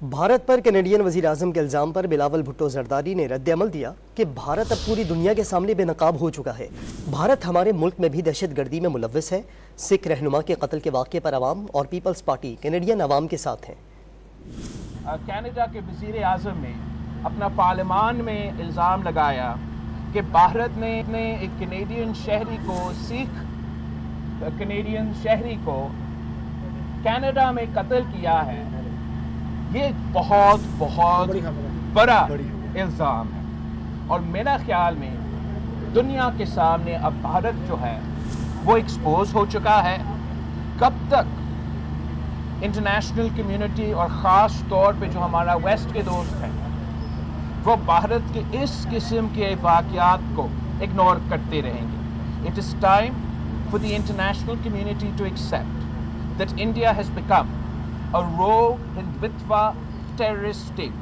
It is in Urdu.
بھارت پر کینیڈین وزیر اعظم کے الزام پر بلاول بھٹو زرداری نے رد عمل دیا کہ بھارت اب پوری دنیا کے سامنے بے نقاب ہو چکا ہے۔ بھارت ہمارے ملک میں بھی دہشت گردی میں ملوث ہے۔ سکھ رہنما کے قتل کے واقعے پر عوام اور پیپلز پارٹی کینیڈین عوام کے ساتھ ہیں۔ کینیڈا کے وزیر اعظم نے اپنا پارلیمان میں الزام لگایا کہ بھارت نے ایک کینیڈین شہری کو سکھ کینیڈین شہری کو کینیڈا میں قتل کیا ہے۔ یہ بہت بڑا الزام ہے اور میرا خیال میں دنیا کے سامنے اب بھارت جو ہے وہ ایکسپوز ہو چکا ہے۔ کب تک انٹرنیشنل کمیونٹی اور خاص طور پہ جو ہمارا ویسٹ کے دوست ہیں وہ بھارت کے اس قسم کے واقعات کو اگنور کرتے رہیں گے؟ It is time for the international community to accept that India has become a rogue Hindutva terrorist state.